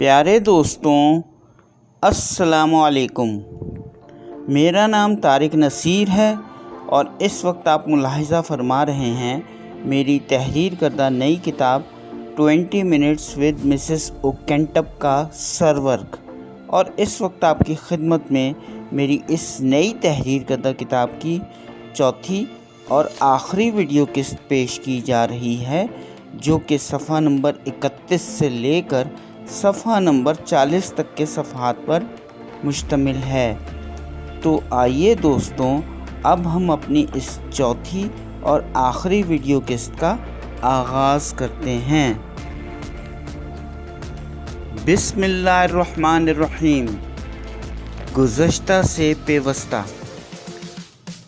प्यारे दोस्तों, अस्सलाम वालेकुम। मेरा नाम तारिक नसीर है और इस वक्त आप मुलाहिज़ा फरमा रहे हैं मेरी तहरीर करदा नई किताब 20 मिनट्स विद मिसेस ओकेंटप का सरवर्क। और इस वक्त आपकी खिदमत में मेरी इस नई तहरीर करदा किताब की चौथी और आखिरी वीडियो किस्त पेश की जा रही है, जो कि सफ़ा नंबर 31 से लेकर सफ़ा नंबर 40 तक के सफ़हात पर मुश्तमिल है। तो आइए दोस्तों, अब हम अपनी इस चौथी और आखिरी वीडियो किस्त का आगाज़ करते हैं। बिस्मिल्लाहिर्रहमानिर्रहीम। गुज़श्ता से पेवस्ता।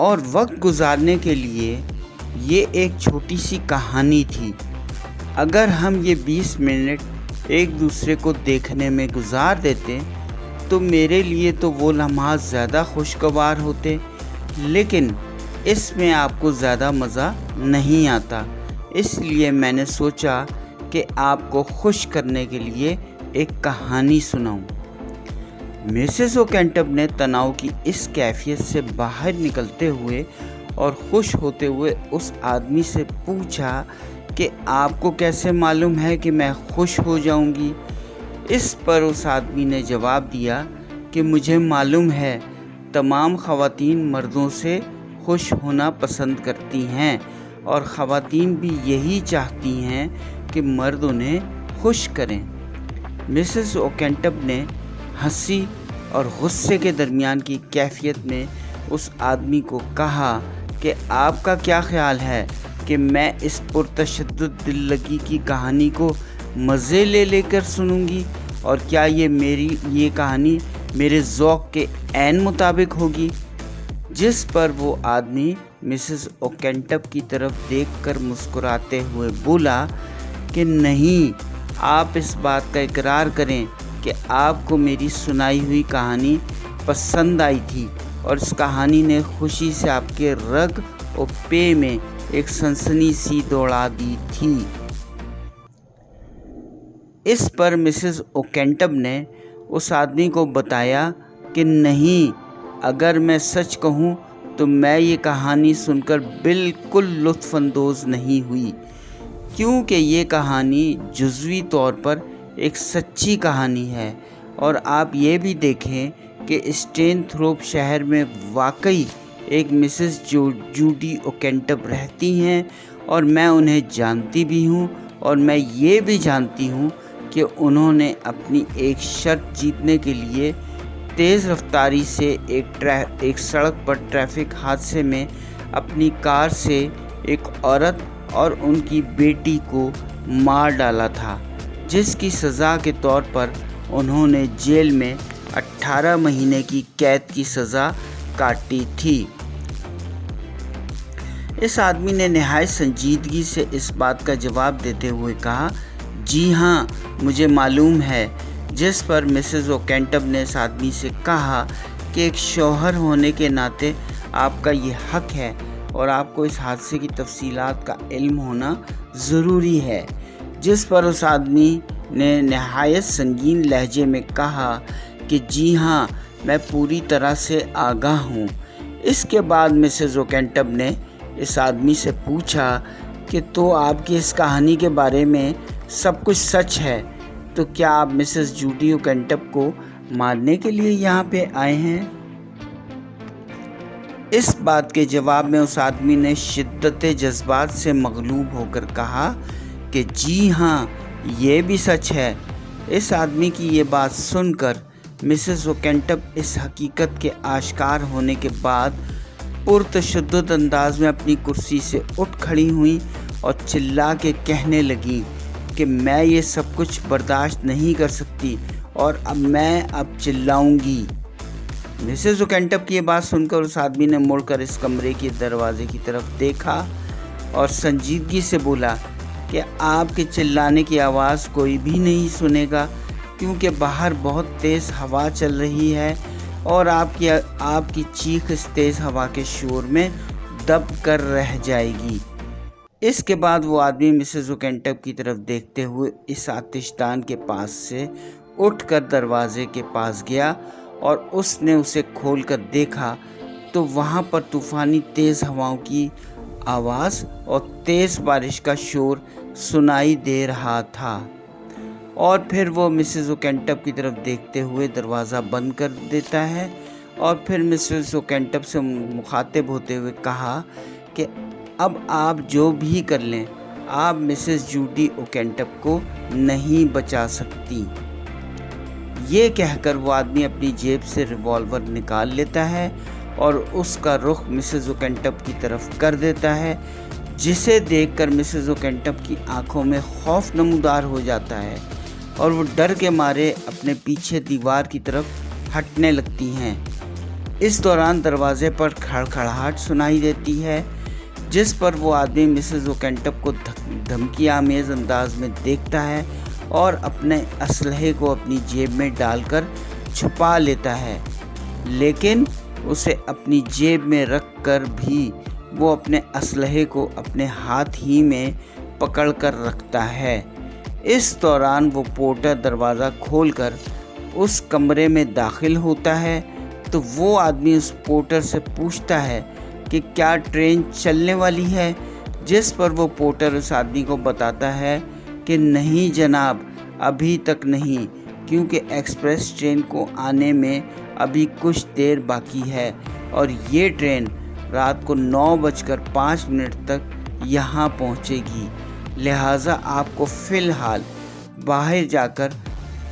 और वक्त गुजारने के लिए ये एक छोटी सी कहानी थी। अगर हम ये 20 मिनट एक दूसरे को देखने में गुजार देते तो मेरे लिए तो वो लम्हा ज़्यादा खुशगवार होते, लेकिन इसमें आपको ज़्यादा मज़ा नहीं आता। इसलिए मैंने सोचा कि आपको खुश करने के लिए एक कहानी सुनाऊं। मिसेस ओकेंटप ने तनाव की इस कैफियत से बाहर निकलते हुए और खुश होते हुए उस आदमी से पूछा कि आपको कैसे मालूम है कि मैं खुश हो जाऊंगी। इस पर उस आदमी ने जवाब दिया कि मुझे मालूम है तमाम ख़वातीन मर्दों से खुश होना पसंद करती हैं और ख़वातीन भी यही चाहती हैं कि मर्द उन्हें खुश करें। मिसेस ओकेंटप ने हंसी और गुस्से के दरमियान की कैफियत में उस आदमी को कहा कि आपका क्या ख्याल है कि मैं इस पुरतशद्दुद दिल लगी की कहानी को मज़े ले लेकर सुनूंगी, और क्या ये कहानी मेरे ज़ौक़ के ऐन मुताबिक होगी। जिस पर वो आदमी मिसेस ओकेंटप की तरफ देखकर मुस्कुराते हुए बोला कि नहीं, आप इस बात का इकरार करें कि आपको मेरी सुनाई हुई कहानी पसंद आई थी और इस कहानी ने खुशी से आपके रग और पे में एक सनसनी सी दौड़ा दी थी। इस पर मिसेस ओकेंटप ने उस आदमी को बताया कि नहीं, अगर मैं सच कहूँ तो मैं ये कहानी सुनकर बिल्कुल लुत्फ़अंदोज़ नहीं हुई, क्योंकि ये कहानी जुज़वी तौर पर एक सच्ची कहानी है। और आप ये भी देखें कि स्टेनथ्रोप शहर में वाकई एक मिसेस जूडी ओकेंटप रहती हैं और मैं उन्हें जानती भी हूँ, और मैं ये भी जानती हूँ कि उन्होंने अपनी एक शर्त जीतने के लिए तेज़ रफ्तारी से एक सड़क पर ट्रैफिक हादसे में अपनी कार से एक औरत और उनकी बेटी को मार डाला था, जिसकी सज़ा के तौर पर उन्होंने जेल में 18 महीने की कैद की सज़ा काटी थी। इस आदमी ने निहायत संजीदगी से इस बात का जवाब देते हुए कहा, जी हाँ, मुझे मालूम है। जिस पर मिसेस ओकेंटप ने इस आदमी से कहा कि एक शौहर होने के नाते आपका ये हक है और आपको इस हादसे की तफसीलात का इल्म होना ज़रूरी है। जिस पर उस आदमी ने निहायत संगीन लहजे में कहा कि जी हाँ, मैं पूरी तरह से आगाह हूँ। इसके बाद मिसेस ओकेंटप ने इस आदमी से पूछा कि तो आपकी इस कहानी के बारे में सब कुछ सच है, तो क्या आप मिसेस जूडी ओकेंटप को मारने के लिए यहाँ पे आए हैं। इस बात के जवाब में उस आदमी ने शिद्दत जज्बात से मगलूब होकर कहा कि जी हाँ, ये भी सच है। इस आदमी की ये बात सुनकर मिसेस ओकेंटप इस हकीकत के आश्कार होने के बाद पुरतशद्दुद अंदाज में अपनी कुर्सी से उठ खड़ी हुई और चिल्ला के कहने लगी कि मैं ये सब कुछ बर्दाश्त नहीं कर सकती और अब चिल्लाऊंगी। मिसेस ओकेंटप की ये बात सुनकर उस आदमी ने मुड़कर इस कमरे के दरवाजे की तरफ देखा और संजीदगी से बोला कि आपके चिल्लाने की आवाज़ कोई भी नहीं सुनेगा, क्योंकि बाहर बहुत तेज़ हवा चल रही है और आपकी चीख इस तेज़ हवा के शोर में दब कर रह जाएगी। इसके बाद वो आदमी मिसेस ओकेंटप की तरफ देखते हुए इस आतिशदान के पास से उठकर दरवाजे के पास गया और उसने उसे खोलकर देखा तो वहाँ पर तूफानी तेज़ हवाओं की आवाज़ और तेज़ बारिश का शोर सुनाई दे रहा था। और फिर वो मिसेस ओकेंटप की तरफ देखते हुए दरवाज़ा बंद कर देता है और फिर मिसेस ओकेंटप से मुखातिब होते हुए कहा कि अब आप जो भी कर लें, आप मिसेस जूडी ओकेंटप को नहीं बचा सकती। ये कहकर वो आदमी अपनी जेब से रिवॉल्वर निकाल लेता है और उसका रुख मिसेस ओकेंटप की तरफ कर देता है, जिसे देखकर मिसेस ओकेंटप की आंखों में खौफ नमूदार हो जाता है और वो डर के मारे अपने पीछे दीवार की तरफ हटने लगती हैं। इस दौरान दरवाजे पर खड़खड़ाहट सुनाई देती है, जिस पर वो आदमी मिसेस ओकेंटप को धमकी आमेज़ अंदाज में देखता है और अपने असलहे को अपनी जेब में डालकर छुपा लेता है, लेकिन उसे अपनी जेब में रख कर भी वो अपने असलहे को अपने हाथ ही में पकड़ कर रखता है। इस दौरान वो पोर्टर दरवाज़ा खोलकर उस कमरे में दाखिल होता है तो वो आदमी उस पोर्टर से पूछता है कि क्या ट्रेन चलने वाली है, जिस पर वो पोर्टर उस आदमी को बताता है कि नहीं जनाब, अभी तक नहीं, क्योंकि एक्सप्रेस ट्रेन को आने में अभी कुछ देर बाकी है और ये ट्रेन रात को 9:05 तक यहाँ पहुँचेगी। लिहाजा आपको फ़िलहाल बाहर जाकर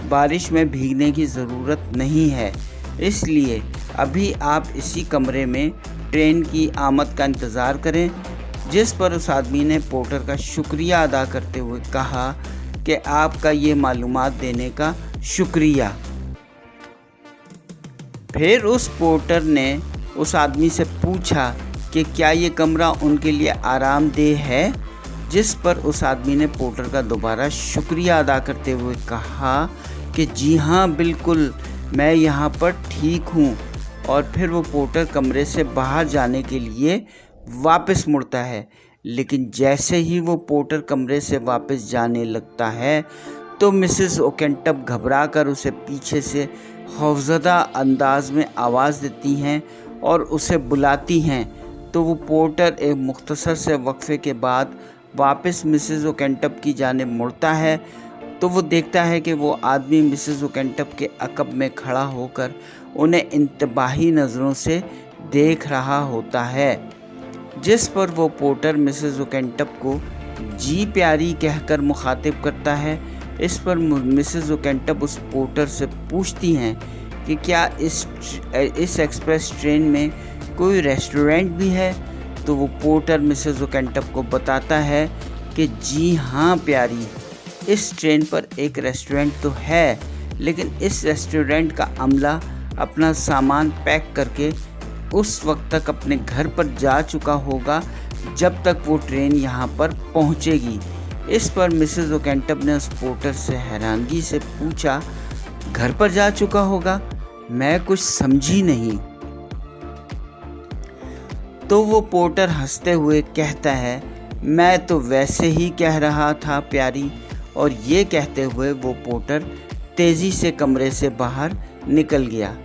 बारिश में भीगने की ज़रूरत नहीं है, इसलिए अभी आप इसी कमरे में ट्रेन की आमद का इंतज़ार करें। जिस पर उस आदमी ने पोर्टर का शुक्रिया अदा करते हुए कहा कि आपका ये मालूमात देने का शुक्रिया। फिर उस पोर्टर ने उस आदमी से पूछा कि क्या ये कमरा उनके लिए आरामदेह है, जिस पर उस आदमी ने पोर्टर का दोबारा शुक्रिया अदा करते हुए कहा कि जी हाँ बिल्कुल, मैं यहाँ पर ठीक हूँ। और फिर वो पोर्टर कमरे से बाहर जाने के लिए वापस मुड़ता है, लेकिन जैसे ही वो पोर्टर कमरे से वापस जाने लगता है तो मिसेस ओकेंटप घबरा कर उसे पीछे से खौफज़दा अंदाज में आवाज़ देती हैं और उसे बुलाती हैं। तो वो पोर्टर एक मुख्तसर से वक्फे के बाद वापस मिसेस ओकेंटप की जानिब मुड़ता है तो वो देखता है कि वो आदमी मिसेस ओकेंटप के अकब में खड़ा होकर उन्हें इंतबाही नज़रों से देख रहा होता है, जिस पर वो पोर्टर मिसेस ओकेंटप को जी प्यारी कहकर मुखातिब करता है। इस पर मिसेस ओकेंटप उस पोर्टर से पूछती हैं कि क्या इस एक्सप्रेस ट्रेन में कोई रेस्टोरेंट भी है। तो वो पोर्टर मिसेस ओकेंटप को बताता है कि जी हाँ प्यारी, इस ट्रेन पर एक रेस्टोरेंट तो है, लेकिन इस रेस्टोरेंट का अमला अपना सामान पैक करके उस वक्त तक अपने घर पर जा चुका होगा जब तक वो ट्रेन यहाँ पर पहुँचेगी। इस पर मिसेस ओकेंटप ने उस पोर्टर से हैरानगी से पूछा, घर पर जा चुका होगा? मैं कुछ समझी नहीं। तो वो पोर्टर हंसते हुए कहता है, मैं तो वैसे ही कह रहा था प्यारी। और ये कहते हुए वो पोर्टर तेज़ी से कमरे से बाहर निकल गया।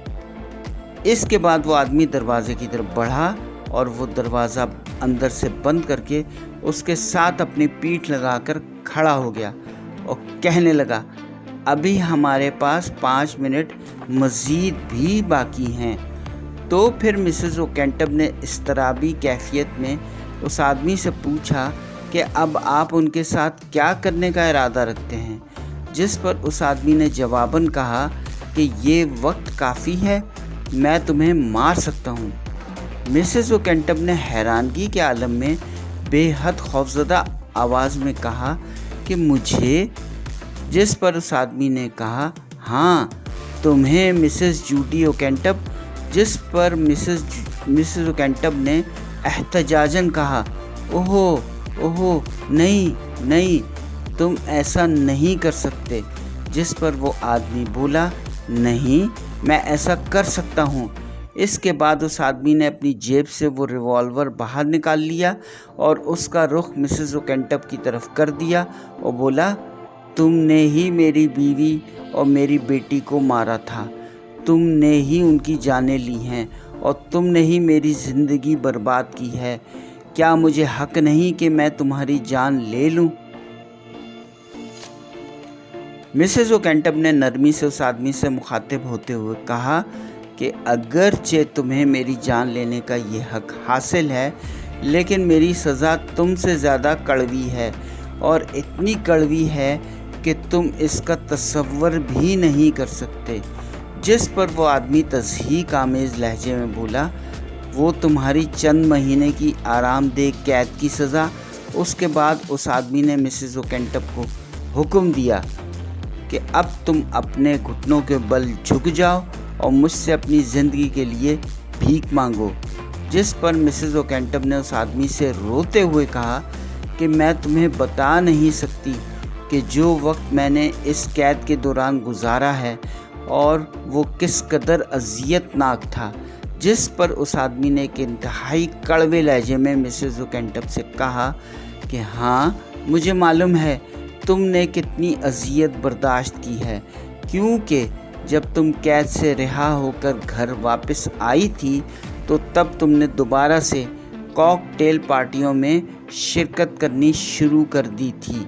इसके बाद वो आदमी दरवाजे की तरफ बढ़ा और वो दरवाज़ा अंदर से बंद करके उसके साथ अपनी पीठ लगाकर खड़ा हो गया और कहने लगा, अभी हमारे पास 5 मिनट मज़ीद भी बाकी हैं। तो फिर मिसेस ओकेंटप ने इस्तराबी कैफियत में उस आदमी से पूछा कि अब आप उनके साथ क्या करने का इरादा रखते हैं, जिस पर उस आदमी ने जवाबन कहा कि ये वक्त काफ़ी है, मैं तुम्हें मार सकता हूँ। मिसेस ओकेंटप ने हैरानगी के आलम में बेहद खौफज़दा आवाज़ में कहा कि मुझे, जिस पर उस आदमी ने कहा, हाँ तुम्हें मिसेस जूडी ओकेंटप, जिस पर मिसेस ओकेंटप ने एहतजाजन कहा, ओहो ओहो नहीं नहीं, तुम ऐसा नहीं कर सकते। जिस पर वो आदमी बोला, नहीं मैं ऐसा कर सकता हूँ। इसके बाद उस आदमी ने अपनी जेब से वो रिवॉल्वर बाहर निकाल लिया और उसका रुख मिसेस ओकेंटप की तरफ कर दिया और बोला, तुमने ही मेरी बीवी और मेरी बेटी को मारा था, तुमने ही उनकी जानें ली हैं और तुमने ही मेरी ज़िंदगी बर्बाद की है। क्या मुझे हक नहीं कि मैं तुम्हारी जान ले लूं? मिसेस ओकेंटप ने नरमी से उस आदमी से मुखातिब होते हुए कहा कि अगरचे तुम्हें मेरी जान लेने का ये हक हासिल है, लेकिन मेरी सज़ा तुमसे ज़्यादा कड़वी है, और इतनी कड़वी है कि तुम इसका तसव्वुर भी नहीं कर सकते। जिस पर वो आदमी तज़हीक आमेज़ लहजे में बोला, वो तुम्हारी चंद महीने की आरामदेह कैद की सज़ा। उसके बाद उस आदमी ने मिसेस ओकेंटप को हुक्म दिया कि अब तुम अपने घुटनों के बल झुक जाओ और मुझसे अपनी ज़िंदगी के लिए भीख मांगो। जिस पर मिसेस ओकेंटप ने उस आदमी से रोते हुए कहा कि मैं तुम्हें बता नहीं सकती कि जो वक्त मैंने इस कैद के दौरान गुजारा है और वो किस कदर अज़ियतनाक था। जिस पर उस आदमी ने एक इंतहाई कड़वे लहजे में मिसेस ओकेंटप से कहा कि हाँ, मुझे मालूम है तुमने कितनी अज़ियत बर्दाश्त की है, क्योंकि जब तुम कैद से रिहा होकर घर वापस आई थी तो तब तुमने दोबारा से कॉकटेल पार्टियों में शिरकत करनी शुरू कर दी थी।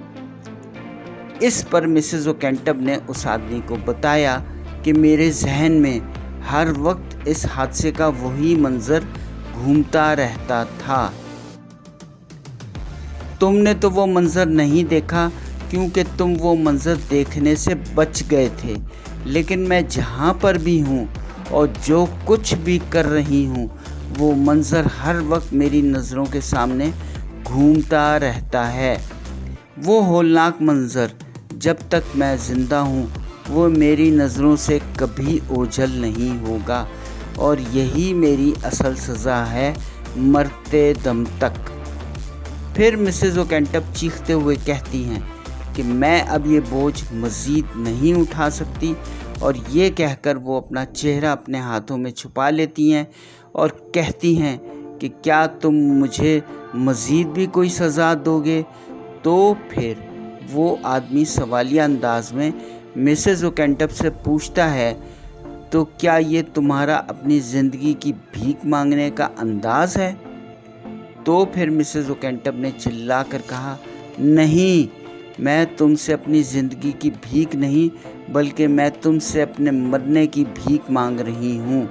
इस पर मिसेस ओकेंटप ने उस आदमी को बताया कि मेरे जहन में हर वक्त इस हादसे का वही मंजर घूमता रहता था। तुमने तो वो मंजर नहीं देखा क्योंकि तुम वो मंजर देखने से बच गए थे, लेकिन मैं जहाँ पर भी हूँ और जो कुछ भी कर रही हूँ, वो मंजर हर वक्त मेरी नज़रों के सामने घूमता रहता है। वो होलनाक मंजर जब तक मैं ज़िंदा हूँ वो मेरी नज़रों से कभी ओझल नहीं होगा, और यही मेरी असल सज़ा है मरते दम तक। फिर मिसेस ओकेंटप चीखते हुए कहती हैं कि मैं अब ये बोझ मज़ीद नहीं उठा सकती, और ये कहकर वो अपना चेहरा अपने हाथों में छुपा लेती हैं और कहती हैं कि क्या तुम मुझे मज़ीद भी कोई सज़ा दोगे? तो फिर वो आदमी सवालिया अंदाज में मिसेस ओकेंटप से पूछता है, तो क्या ये तुम्हारा अपनी ज़िंदगी की भीख मांगने का अंदाज़ है? तो फिर मिसेस ओकेंटप ने चिल्ला कर कहा, नहीं, मैं तुमसे अपनी ज़िंदगी की भीख नहीं बल्कि मैं तुमसे अपने मरने की भीख मांग रही हूँ।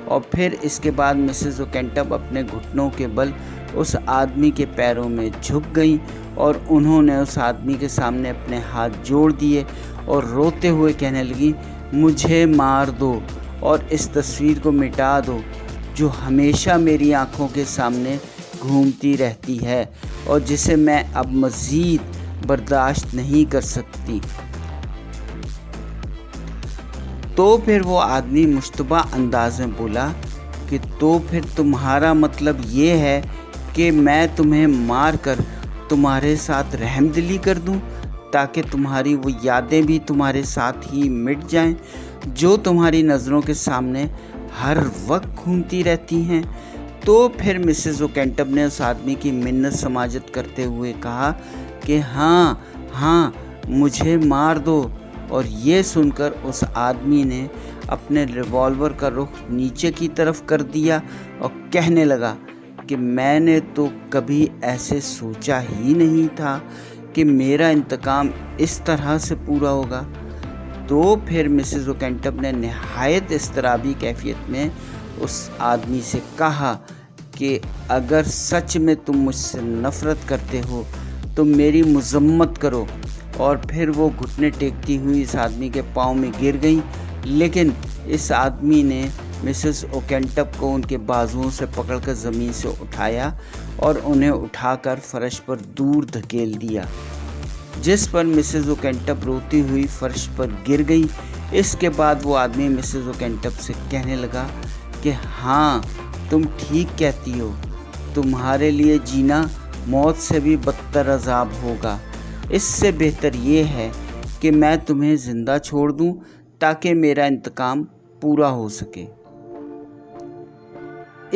और फिर इसके बाद मिसेस ओकेंटप अपने घुटनों के बल उस आदमी के पैरों में झुक गईं और उन्होंने उस आदमी के सामने अपने हाथ जोड़ दिए और रोते हुए कहने लगी, मुझे मार दो और इस तस्वीर को मिटा दो जो हमेशा मेरी आंखों के सामने घूमती रहती है और जिसे मैं अब मज़ीद बर्दाश्त नहीं कर सकती। तो फिर वो आदमी मुश्तबा अंदाज में बोला कि तो फिर तुम्हारा मतलब ये है कि मैं तुम्हें मार कर तुम्हारे साथ रहमदिली कर दूं, ताकि तुम्हारी वो यादें भी तुम्हारे साथ ही मिट जाएं जो तुम्हारी नज़रों के सामने हर वक्त घूमती रहती हैं। तो फिर मिसेस ओकेंटप ने उस आदमी की मिन्नत समाजत करते हुए कहा कि हाँ हाँ, मुझे मार दो। और ये सुनकर उस आदमी ने अपने रिवॉल्वर का रुख नीचे की तरफ कर दिया और कहने लगा कि मैंने तो कभी ऐसे सोचा ही नहीं था कि मेरा इंतकाम इस तरह से पूरा होगा। तो फिर मिसेस ओकेंटप ने नहायत इस्तराबी कैफियत में उस आदमी से कहा कि अगर सच में तुम मुझसे नफ़रत करते हो तो मेरी मज़म्मत करो। और फिर वो घुटने टेकती हुई इस आदमी के पाँव में गिर गई, लेकिन इस आदमी ने मिसेस ओकेंटप को उनके बाजुओं से पकड़कर ज़मीन से उठाया और उन्हें उठाकर फर्श पर दूर धकेल दिया, जिस पर मिसेस ओकेंटप रोती हुई फर्श पर गिर गई। इसके बाद वो आदमी मिसेस ओकेंटप से कहने लगा कि हाँ, तुम ठीक कहती हो, तुम्हारे लिए जीना मौत से भी बदतर अजाब होगा। इससे बेहतर ये है कि मैं तुम्हें ज़िंदा छोड़ दूं ताकि मेरा इंतकाम पूरा हो सके।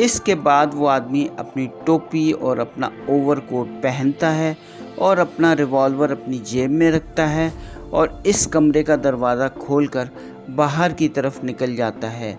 इसके बाद वो आदमी अपनी टोपी और अपना ओवरकोट पहनता है और अपना रिवॉल्वर अपनी जेब में रखता है और इस कमरे का दरवाज़ा खोलकर बाहर की तरफ निकल जाता है।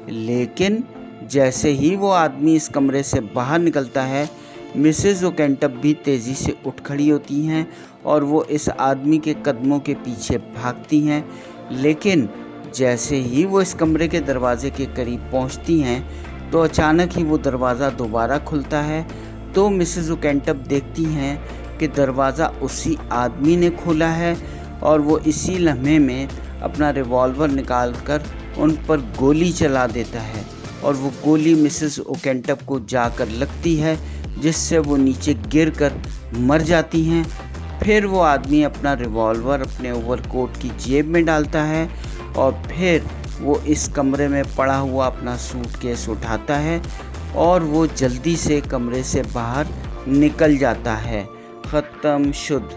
लेकिन जैसे ही वो आदमी इस कमरे से बाहर निकलता है, मिसेस ओकेंटप भी तेज़ी से उठ खड़ी होती हैं और वो इस आदमी के कदमों के पीछे भागती हैं। लेकिन जैसे ही वो इस कमरे के दरवाजे के करीब पहुंचती हैं तो अचानक ही वो दरवाज़ा दोबारा खुलता है। तो मिसेस ओकेंटप देखती हैं कि दरवाज़ा उसी आदमी ने खोला है और वो इसी लम्हे में अपना रिवॉल्वर निकालकर उन पर गोली चला देता है और वो गोली मिसेस ओकेंटप को जाकर लगती है, जिससे वो नीचे गिरकर मर जाती हैं। फिर वो आदमी अपना रिवॉल्वर अपने ओवरकोट की जेब में डालता है और फिर वो इस कमरे में पड़ा हुआ अपना सूटकेस उठाता है और वो जल्दी से कमरे से बाहर निकल जाता है। ख़त्म। शुद्ध।